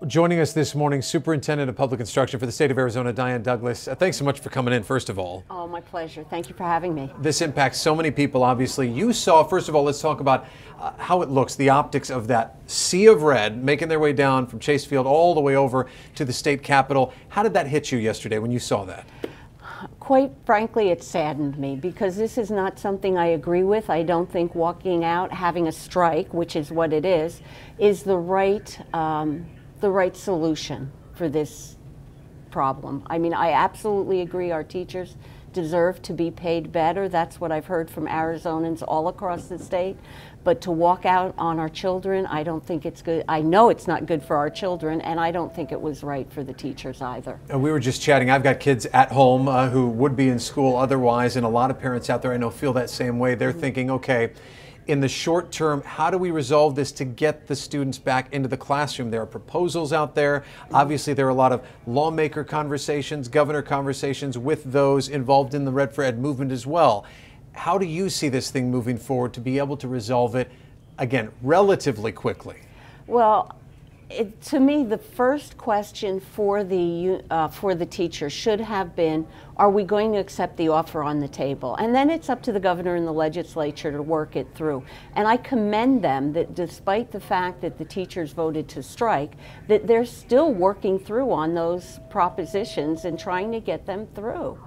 Joining us this morning, Superintendent of Public Instruction for the state of Arizona, Diane Douglas. Thanks so much for coming in, first of all. Oh, my pleasure. Thank you for having me. This impacts so many people, obviously. You saw, first of all, let's talk about how it looks, the optics of that sea of red making their way down from Chase Field all the way over to the state capitol. How did that hit you yesterday when you saw that? Quite frankly, it saddened me because this is not something I agree with. I don't think walking out, having a strike, which is what it is the right solution for this problem. I mean, I absolutely agree our teachers deserve to be paid better. That's what I've heard from Arizonans all across the state. But to walk out on our children, I don't think it's good. I know it's not good for our children, and I don't think it was right for the teachers either. We were just chatting. I've got kids at home who would be in school otherwise, and a lot of parents out there I know feel that same way. They're thinking, okay, in the short term, how do we resolve this to get the students back into the classroom? There are proposals out there. Obviously, there are a lot of lawmaker conversations, governor conversations with those involved in the Red for Ed movement as well. How do you see this thing moving forward to be able to resolve it, again, relatively quickly? Well, to me, the first question for the teacher should have been, are we going to accept the offer on the table? And then it's up to the governor and the legislature to work it through. And I commend them that despite the fact that the teachers voted to strike, that they're still working through on those propositions and trying to get them through.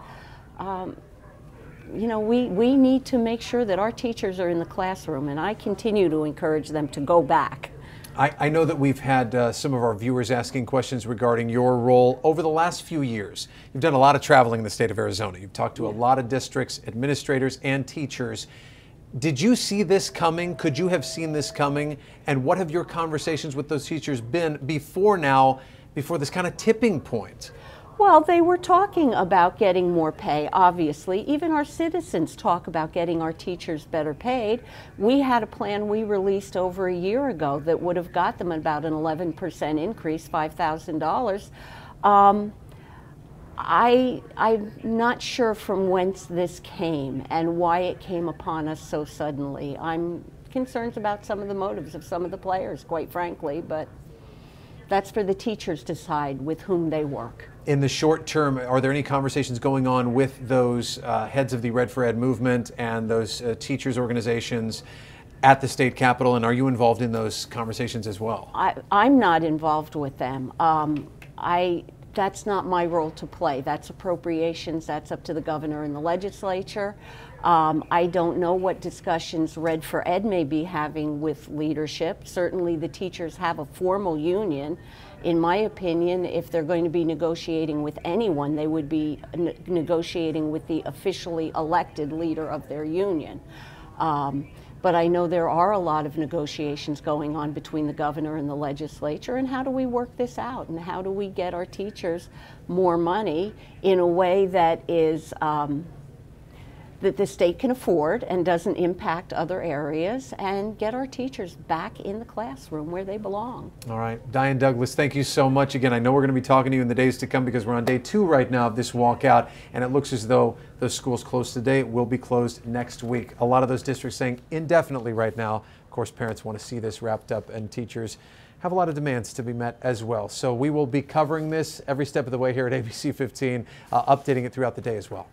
You know, we need to make sure that our teachers are in the classroom, and I continue to encourage them to go back. I know that we've had some of our viewers asking questions regarding your role over the last few years. You've done a lot of traveling in the state of Arizona. You've talked to a lot of districts, administrators, and teachers. Did you see this coming? Could you have seen this coming? And what have your conversations with those teachers been before this kind of tipping point? Well, they were talking about getting more pay, obviously. Even our citizens talk about getting our teachers better paid. We had a plan we released over a year ago that would have got them about an 11% increase, $5,000. I'm not sure from whence this came and why it came upon us so suddenly. I'm concerned about some of the motives of some of the players, quite frankly, but that's for the teachers to decide with whom they work. In the short term, are there any conversations going on with those heads of the Red for Ed movement and those teachers organizations at the state capitol, and are you involved in those conversations as well? I'm not involved with them. That's not my role to play. That's appropriations. That's up to the governor and the legislature. I don't know what discussions Red for Ed may be having with leadership. Certainly the teachers have a formal union. In my opinion, if they're going to be negotiating with anyone, they would be negotiating with the officially elected leader of their union. But I know there are a lot of negotiations going on between the governor and the legislature, and how do we work this out, and how do we get our teachers more money in a way that is that the state can afford and doesn't impact other areas, and get our teachers back in the classroom where they belong. All right, Diane Douglas, thank you so much. Again, I know we're going to be talking to you in the days to come because we're on day 2 right now of this walkout, and it looks as though those schools closed today will be closed next week. A lot of those districts saying indefinitely right now. Of course, parents want to see this wrapped up, and teachers have a lot of demands to be met as well. So we will be covering this every step of the way here at ABC 15, updating it throughout the day as well.